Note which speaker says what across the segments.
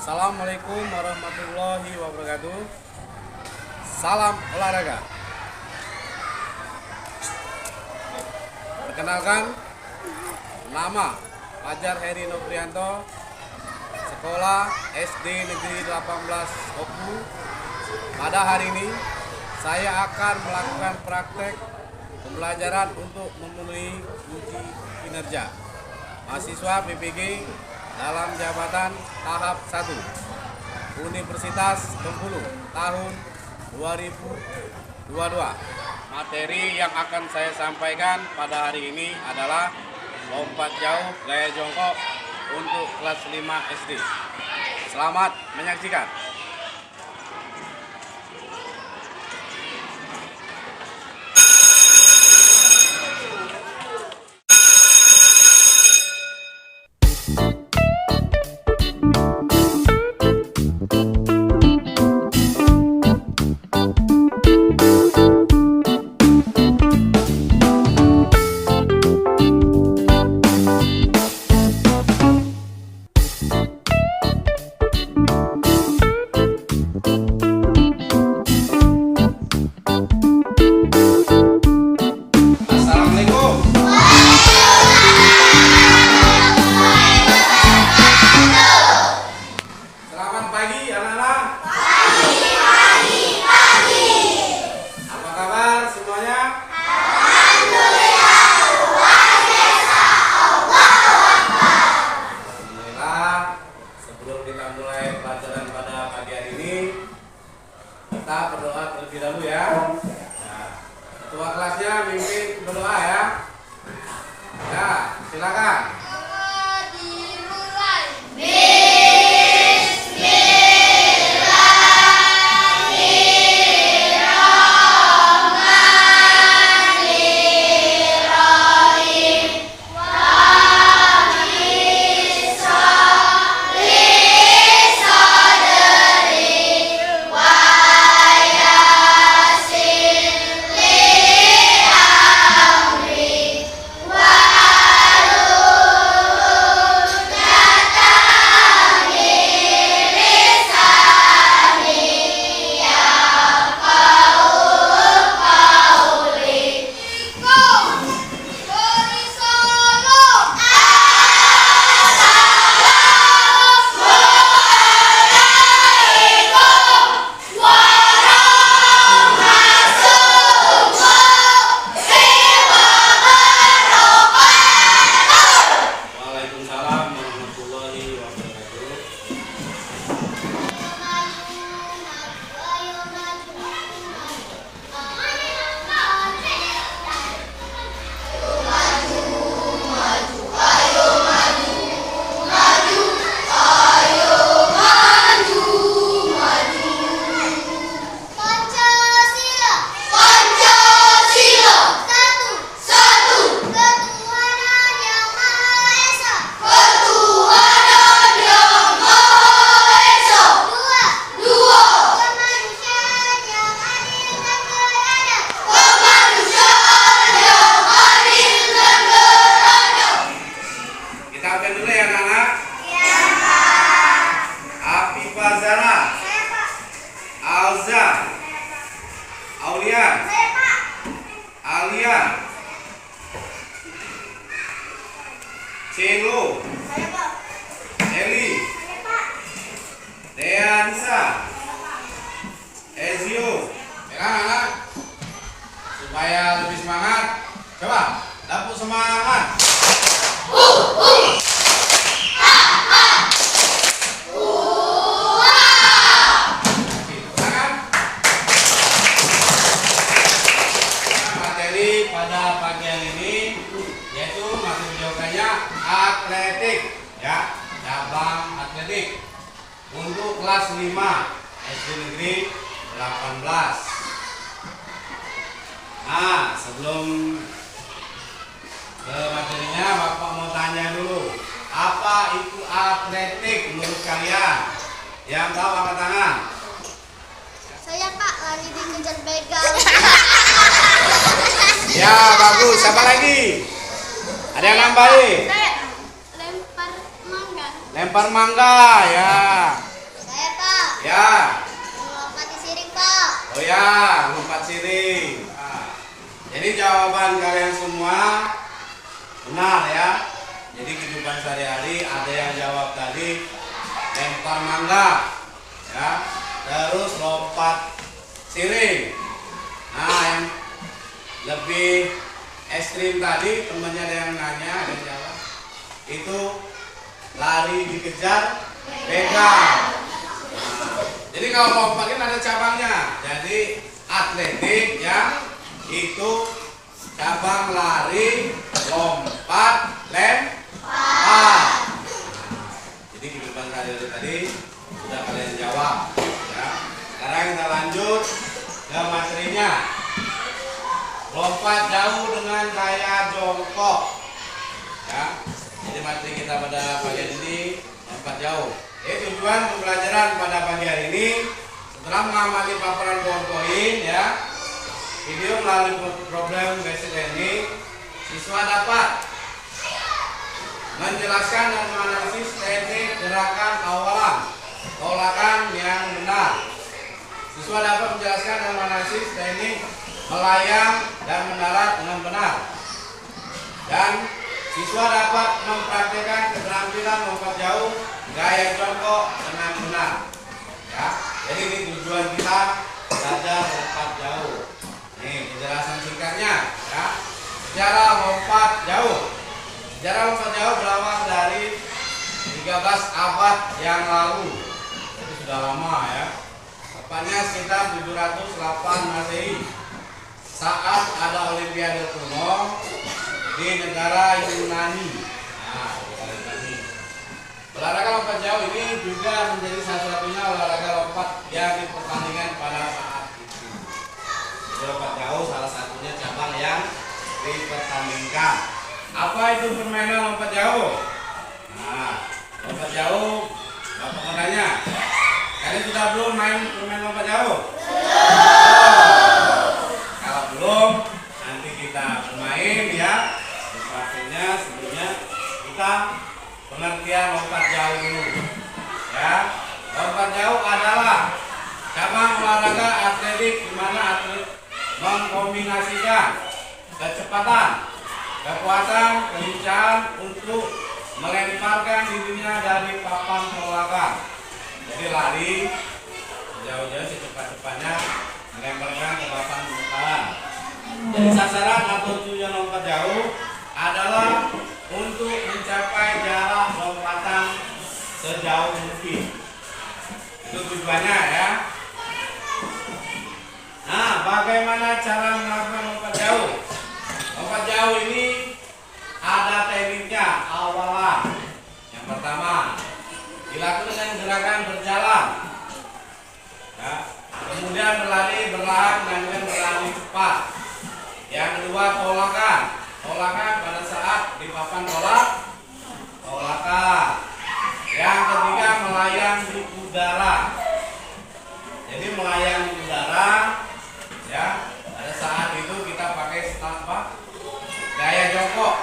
Speaker 1: Assalamualaikum warahmatullahi wabarakatuh. Salam olahraga. Perkenalkan, nama Fajar Heri Noprianto, sekolah SD Negeri 18 Oku. Pada hari ini saya akan melakukan praktek pembelajaran untuk memenuhi uji kinerja mahasiswa PPG dalam jabatan tahap 1 Universitas Bengkulu tahun 2022. Materi yang akan saya sampaikan pada hari ini adalah lompat jauh gaya jongkok untuk kelas 5 SD. Selamat menyaksikan. Kita berdoa terlebih dahulu ya. Nah, ketua kelasnya mimpin berdoa ya. Ya, silakan. Aulia, Alia, Celo, Eli, Deanisa, Ezio. Anak-anak, supaya lebih semangat, coba dapur semangat. Pada pagi hari ini yaitu masih jawabannya atletik ya, cabang atletik untuk kelas 5 SD Negeri 18. Nah, sebelum ke materinya Bapak mau tanya dulu, apa itu atletik menurut kalian? Yang tahu angkat tangan.
Speaker 2: Saya Pak, lari dikejar begal.
Speaker 1: Ya, bagus. Siapa lagi? Ada yang nambahin?
Speaker 2: Saya lempar mangga.
Speaker 1: Lempar mangga, ya. Ya.
Speaker 2: Melompat di siring, Pak.
Speaker 1: Oh ya, lompat siring. Nah, jadi jawaban kalian semua benar ya. Jadi kehidupan sehari-hari ada yang jawab tadi lempar mangga, ya. Terus lompat siring. Nah, yang lebih ekstrim tadi temannya ada yang nanya, ada yang jawab. Itu lari dikejar begal. Jadi kalau lompat ini ada cabangnya. Jadi atletik ya itu cabang lari, lompat, lempar. Jadi kehidupan sehari-hari tadi sudah kalian jawab. Ya. Sekarang kita lanjut ke materinya. Lompat jauh dengan gaya jongkok. Ya. Jadi materi kita pada pagi ini lompat jauh. Tujuan pembelajaran pada pagi hari ini setelah mengamati paparan PowerPoint ya, video melalui problem basic learning, siswa dapat menjelaskan dan menganalisis teknik gerakan awalan, tolakan yang benar. Siswa dapat menjelaskan dan menganalisis teknik melayang dan mendarat dengan benar. Dan siswa dapat mempraktikkan keterampilan lompat jauh gaya jongkok dengan benar. Ya, jadi ini tujuan kita belajar lompat jauh. Nih penjelasan singkatnya. Ya, sejarah lompat jauh. Sejarah lompat jauh berawal dari 13 abad yang lalu. Jadi sudah lama ya. Tepatnya sekitar 708 Masehi. Saat ada Olimpiade kuno di negara Yunani. Nah, olahraga lompat jauh ini juga menjadi satu-satunya olahraga lompat yang dipertandingkan pada saat itu. Jadi lompat jauh salah satunya cabang yang dipertandingkan. Apa itu permainan lompat jauh? Nah, lompat jauh, Bapak mau tanya, kalian sudah belum main permainan lompat jauh? Kalau belum, nanti kita bermain ya. Praktiknya sebelumnya kita pengertian lompat jauh dulu. Ya, lompat jauh adalah cabang olahraga atletik di mana atlet mengkombinasikan kecepatan, kekuatan, kelincahan untuk melemparkan dirinya dari papan tolakan. Jadi lari jauh-jauh secepat-cepatnya melemparkan ke papan tolakan. Jadi sasaran atau tujuan lompat jauh adalah untuk mencapai jarak lompatan sejauh mungkin. Itu tujuannya ya. Nah, bagaimana cara melakukan lompat jauh? Lompat jauh ini ada tekniknya awalan. Yang pertama, dilakukan dengan gerakan berjalan. Ya. Kemudian berlari berlahan dan kemudian berlari cepat. Yang kedua, tolakan. Tolakan pada saat di papan tolakan. Yang ketiga, melayang di udara. Jadi melayang di udara, ya. Pada saat itu kita pakai apa? Gaya jongkok.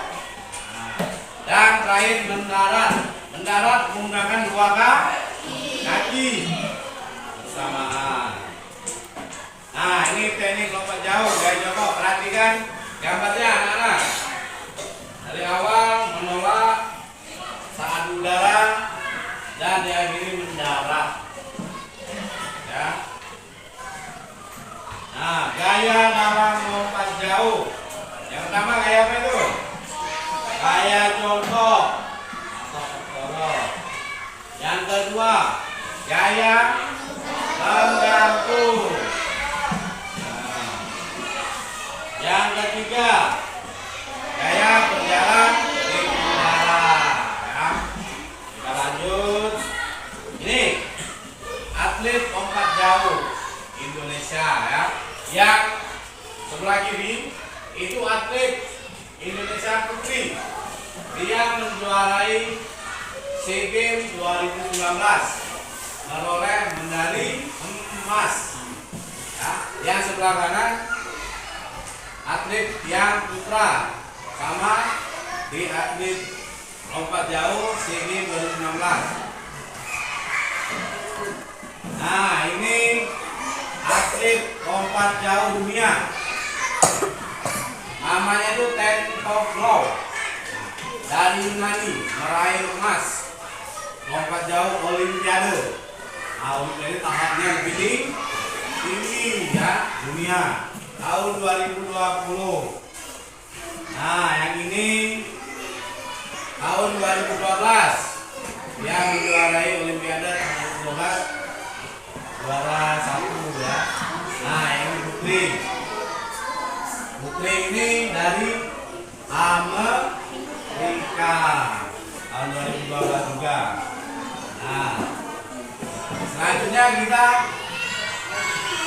Speaker 1: Nah, dan terakhir mendarat. Mendarat menggunakan dua kaki bersamaan. Nah, ini teknik lompat jauh gaya jongkok. Perhatikan gambarnya anak-anak. Dari awal menolak saat udara dan diakhiri mendarat. Ya. Nah, gaya dalam lompat jauh. Yang pertama gaya apa itu? Gaya jongkok atau orok. Yang kedua, gaya menggantung. Yang ketiga, gaya berjalan di udara. Ya. Kita lanjut. Ini atlet lompat jauh Indonesia ya. Yang sebelah kiri itu atlet Indonesia putri. Dia menjuarai SEA Games 2019, meroleh medali emas. Ya. Yang sebelah kanan atlet yang putra, sama di atlet lompat jauh SEA Games 2016. Nah, ini atlet lompat jauh dunia. Namanya itu Tentoglow dari Yunani, meraih emas lompat jauh Olimpiade. Nah, Olimpiade tahapnya lebih tinggi ya, dunia tahun 2020. Nah, yang ini tahun 2012 yang menjuarai Olimpiade tahun 2012, juara 1 ya. Nah, ini Putri ini dari Amerika tahun 2012 juga. Nah, selanjutnya kita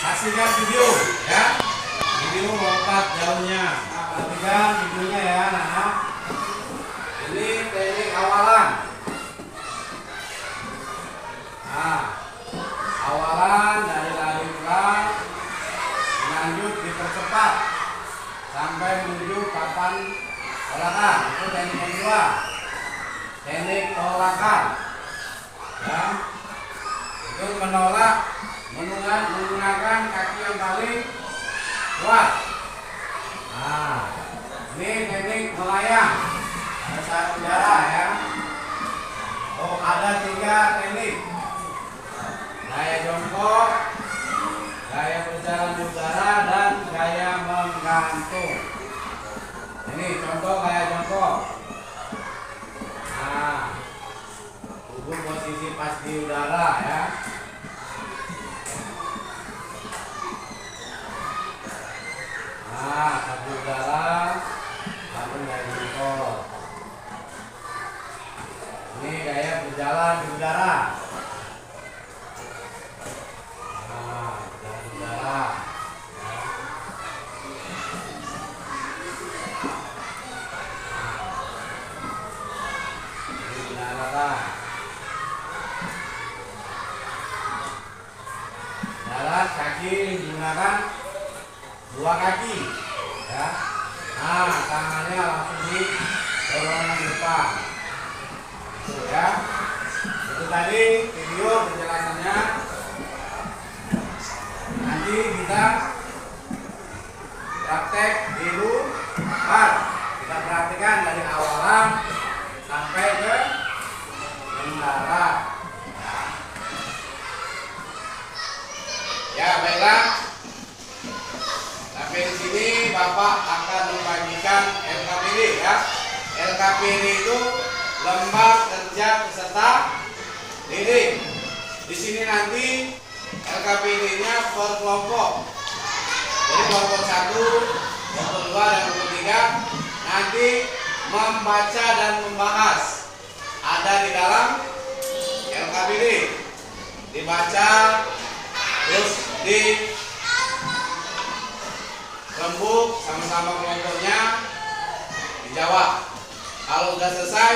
Speaker 1: saksikan video ya, video lompat jauhnya. Perhatikan videonya ya, anak. Ini teknik awalan. Nah, awalan dari lari pelan, lanjut dipercepat sampai menuju papan tolakan. Itu teknik yang kedua, teknik tolakan. Ya, itu menolak menggunakan kaki yang paling kuat. Nah, ini teknik melayang pada saat udara ya. Oh, ada 3 teknik: gaya jongkok, gaya berjalan di udara, dan gaya menggantung. Ini contoh gaya jongkok. Nah, tubuh posisi pas di udara ya. Nah, satu udara, satu gaya jongkok. Ini gaya berjalan di udara. Nah, berjalan di udara. Ini udara. Jalan kaki digunakan 2 kaki ya. Nah, tangannya langsung di dorongan depan. Itu ya. Itu tadi video penjelasannya. Nanti kita praktek di luar. Kita perhatikan dari awalan sampai ke mendarat. Ya, baiklah. Sampai di sini Bapak akan membagikan LKPD ya. LKPD itu lembar kerja peserta didik. Di sini nanti LKPD-nya per kelompok. Jadi kelompok 1, kelompok 2, dan kelompok 3 nanti membaca dan membahas. Ada di dalam LKPD. Dibaca terus di rembuk sama-sama kelompoknya, dijawab. Kalau sudah selesai,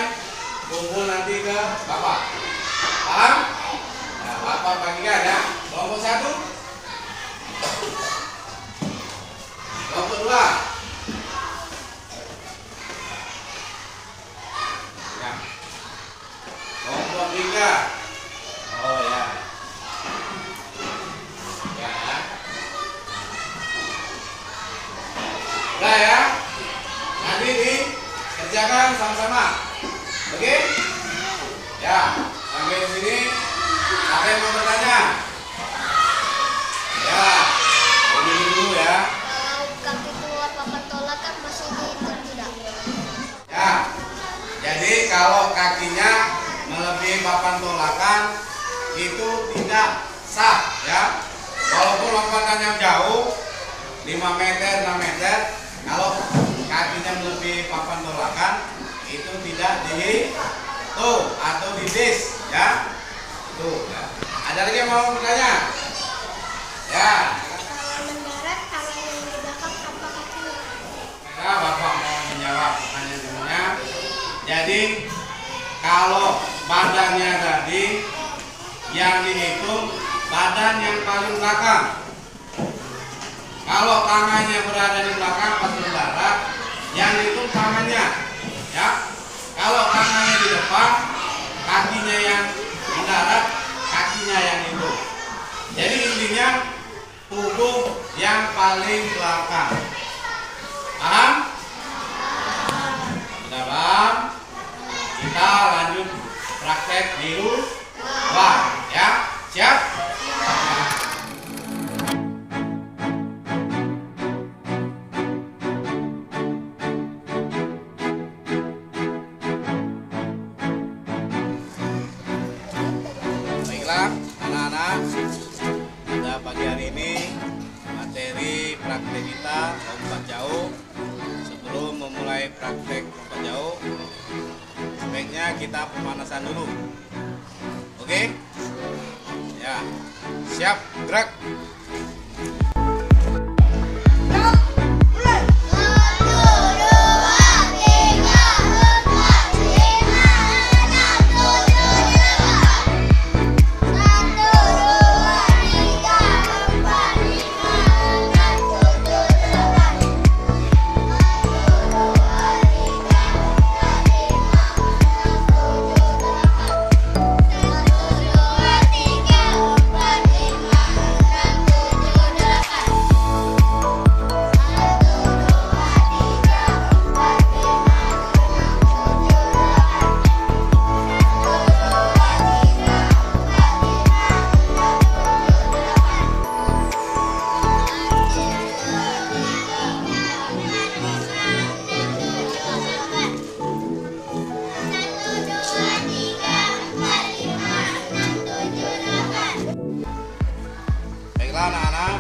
Speaker 1: kumpul nanti ke Bapak. Paham? Nah, Bapak bagikan ya. Kelompok 1, kelompok 2. Ya. Kelompok 3. Oh ya. Ya. Udah ya. Nanti dikerjakan sama-sama. Oke? Ya, sampai di sini. Ada yang mau bertanya? Ya, ini dulu ya.
Speaker 2: Kalau kaki keluar papan tolakan masih dihitung tidak?
Speaker 1: Ya, jadi kalau kakinya melebihi papan tolakan itu tidak sah ya. Walaupun lompatannya jauh 5 meter, 6 meter, kalau kakinya melebihi papan tolakan itu tidak dihitung atau didis ya. Tuh, ya. Ada lagi yang mau bertanya? Ya.
Speaker 2: Kalau mendarat, tangan yang di belakang apa kakinya?
Speaker 1: Nah, Bapak mau menjawab pertanyaannya. Jadi kalau badannya tadi yang dihitung badan yang paling belakang. Kalau tangannya berada di belakang pas mendarat, yang dihitung tangannya, ya. Kalau tangannya di depan, kakinya yang mendarat, kakinya yang dihitung. tubuh yang paling belakang. Paham? Sudah paham? Kita lanjut praktek di luar ya. Siap? Baiklah anak-anak, pada pagi hari ini materi praktek kita lompat jauh. Sebelum memulai praktek lompat jauh, sebaiknya kita pemanasan dulu. Oke? Ya, siap, gerak. Baiklah anak-anak,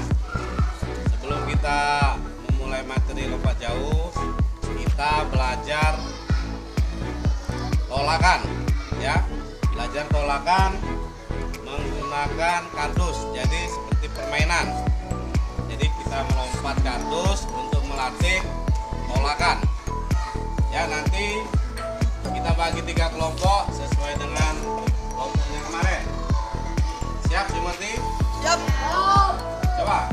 Speaker 1: sebelum kita memulai materi lompat jauh, kita belajar tolakan ya. Belajar tolakan menggunakan kardus, jadi seperti permainan. Jadi kita melompat kardus untuk melatih tolakan ya. Nanti kita bagi 3 kelompok sesuai dengan kelompoknya kemarin. Siap Timothy?
Speaker 3: Siap.
Speaker 1: Coba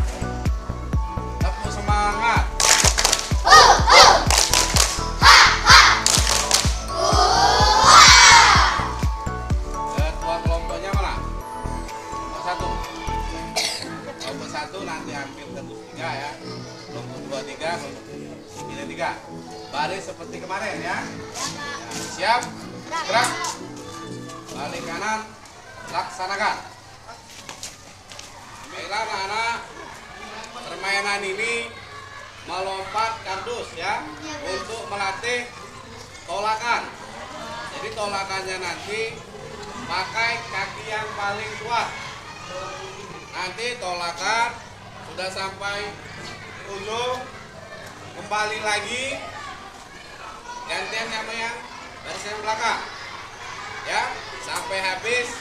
Speaker 1: tepuk semangat. Ketua kelompoknya mana? Kelompok 1. Kelompok 1 nanti ambil kardus 3 ya. Kelompok 2 3, kelompok 3 3. Baris seperti kemarin ya. Siap? Gerak. Balik kanan. Laksanakan. Baiklah anak-anak, permainan ini melompat kardus ya, untuk melatih tolakan. Jadi tolakannya nanti pakai kaki yang paling kuat. Nanti tolakan sudah sampai ujung, kembali lagi, gantian sama yang baris yang belakang ya, sampai habis,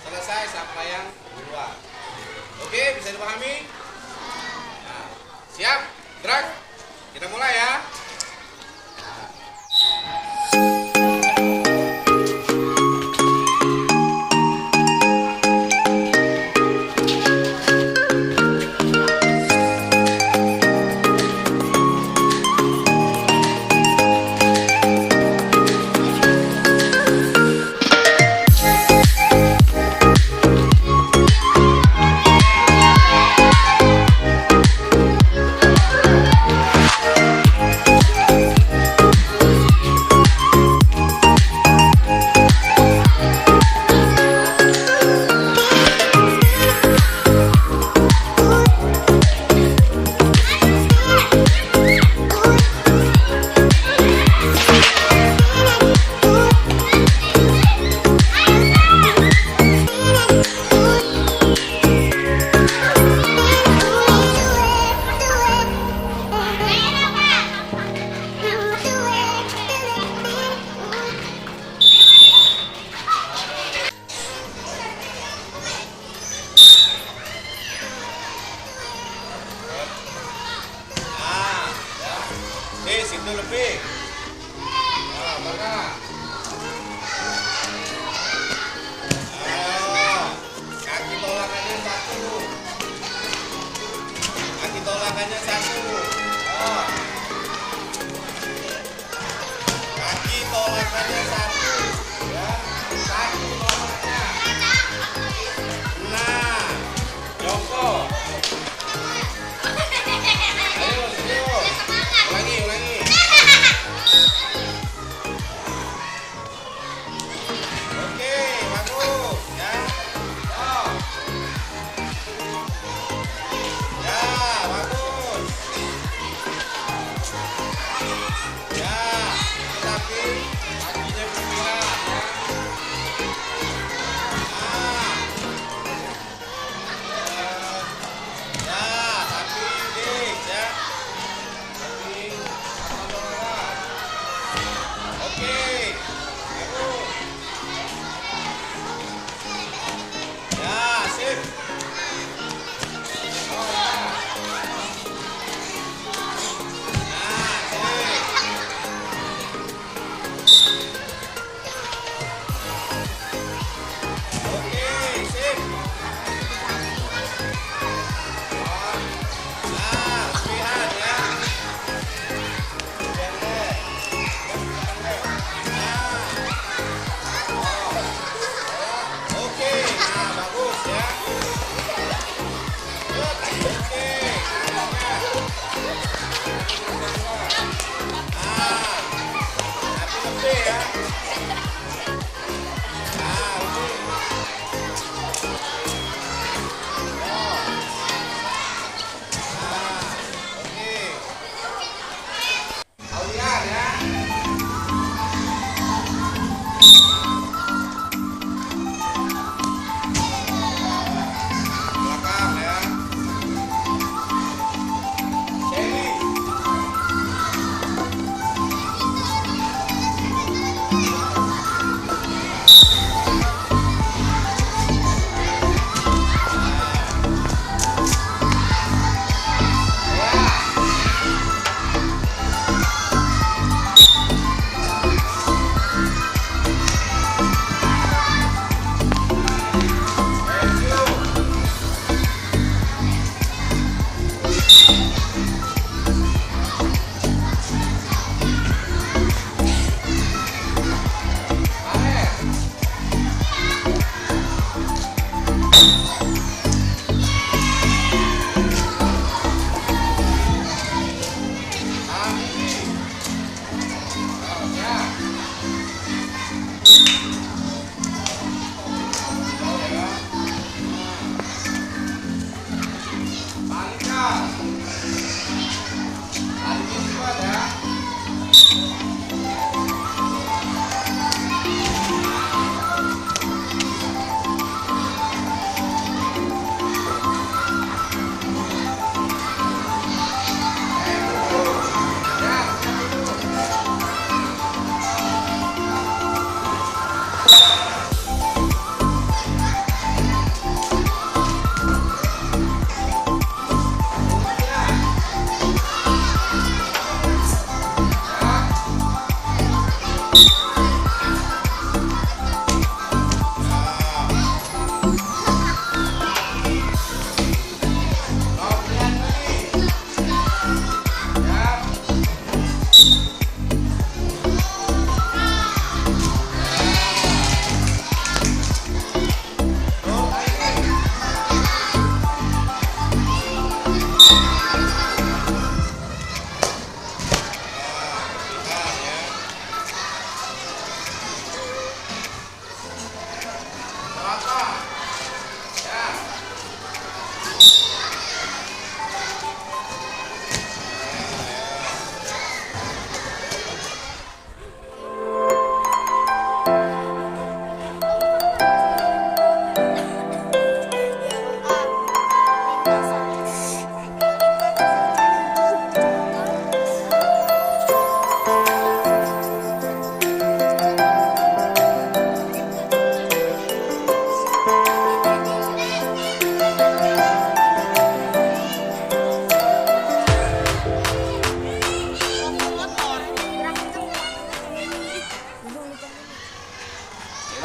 Speaker 1: selesai sampai yang keluar. Oke, bisa dipahami? Nah, siap, gerak. Kita mulai ya. Situ lebih. Nah, mana? Kaki tolakannya 1. Kaki tolakannya 1. Kaki tolakannya 1. Ya, 1 tolakannya. Nah, jongkok.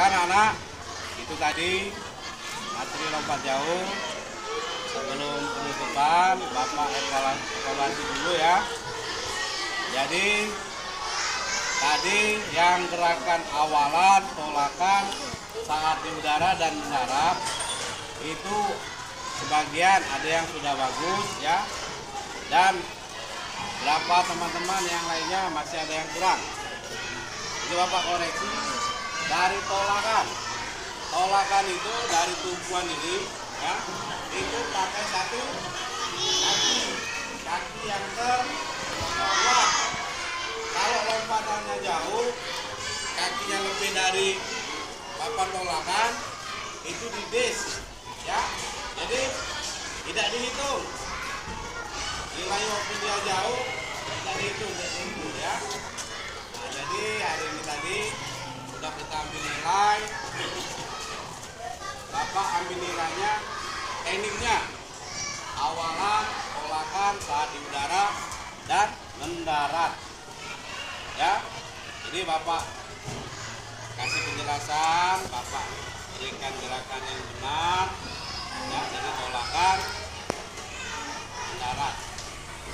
Speaker 1: Anak-anak, itu tadi materi lompat jauh. Sebelum penutupan, Bapak evaluasi dulu ya. Jadi tadi yang gerakan awalan, tolakan saat di udara dan mendarat itu sebagian ada yang sudah bagus ya, dan berapa teman-teman yang lainnya masih ada yang kurang. Jadi Bapak koreksi. Dari tolakan itu dari tumpuan ini ya, itu pakai satu kaki yang terkuat. Kalau lompatannya jauh, kakinya lebih dari papan tolakan, itu di dis ya. Jadi tidak dihitung nilai waktu dia jauh, tidak dihitung ya. Nah, jadi hari ini tadi sudah kita ambil nilai. Bapak ambil nilainya, tekniknya awalan, tolakan saat di udara dan mendarat ya. Jadi Bapak kasih penjelasan, Bapak berikan gerakan yang benar ya. Jadi tolakan, mendarat.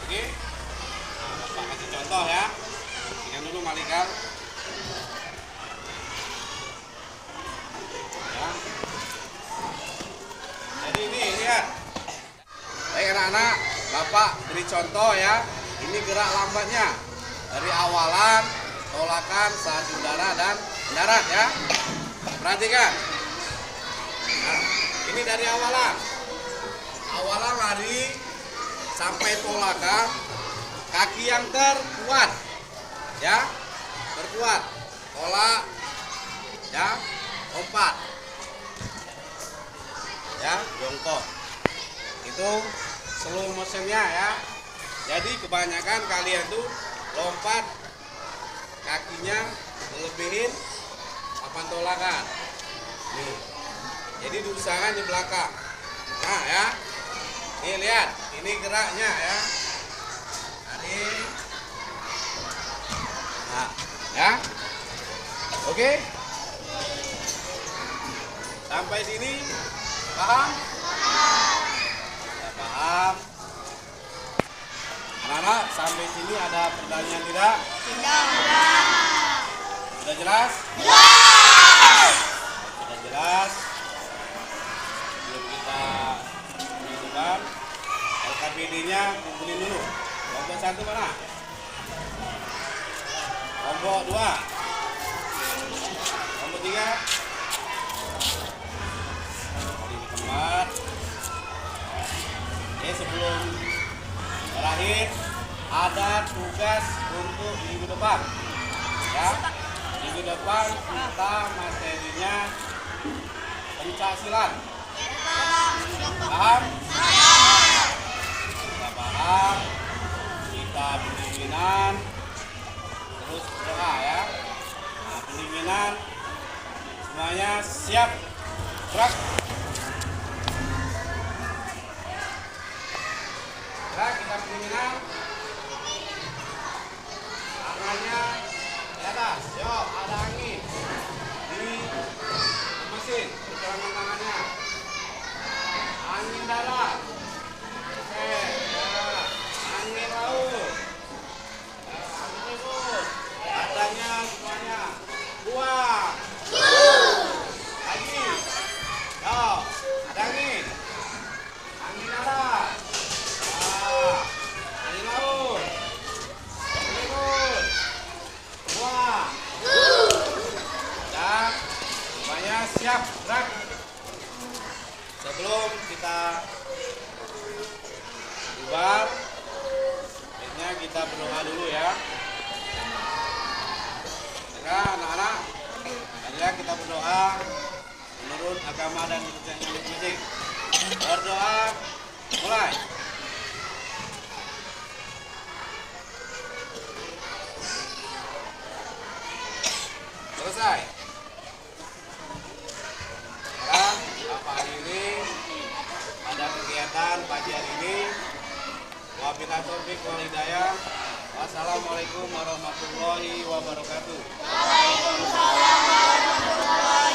Speaker 1: Oke, nah, Bapak kasih contoh ya. Ingat dulu Malika. Jadi ini lihat. Baik anak-anak, Bapak beri contoh ya. Ini gerak lambatnya dari awalan, tolakan saat di udara dan mendarat ya. Perhatikan. Nah, ini dari awalan. Awalan lari sampai tolakan, kaki yang terkuat ya, terkuat. Tolak ya, lompat ya, jongkok. Itu slow motionnya ya. Jadi kebanyakan kalian tuh lompat kakinya melebihin papan tolakan nih. Jadi diusahakan di belakang. Nah ya, nih lihat, ini geraknya ya. Nah ya, oke. Sampai sini paham? Ya, paham. Anak-anak, sampai sini ada pertanyaan tidak?
Speaker 2: Tidak.
Speaker 1: Sudah jelas?
Speaker 2: Jelas.
Speaker 1: Sudah jelas? kita menentukan. LKPD-nya kumpulin dulu. Kelompok 1 mana? Kelompok 2. Kelompok 3. Di tempat. Sebelum terakhir ada tugas untuk minggu depan. Ya, minggu depan kita materinya pencaksilat. Paham? Kita paham. Kita pendinginan. Terus berdoa ya. Nah, pendinginan semuanya siap. Gerak. Gerak, kita pendinginan. Tangannya di atas. Yo, ada angin di mesin. Pergelangan tangannya. Angin darat. Oke, ya. Angin laut. Angin ribut. Adanya semuanya. Buang. Lagi. Yo, ada angin. Angin darat. Angin laut. Angin ribut. Buang. Ya, semuanya siap. Gerak. Sebelum kita bubar, baiknya kita berdoa dulu ya. Ya, anak-anak, marilah kita berdoa menurut agama dan kepercayaan masing-masing. Berdoa, mulai. Selesai. Sekarang Bapak hadiri pada kegiatan pagi hari ini. Wabillahi taufiq wal hidayah. Wassalamualaikum warahmatullahi wabarakatuh.
Speaker 2: Waalaikumsalam warahmatullahi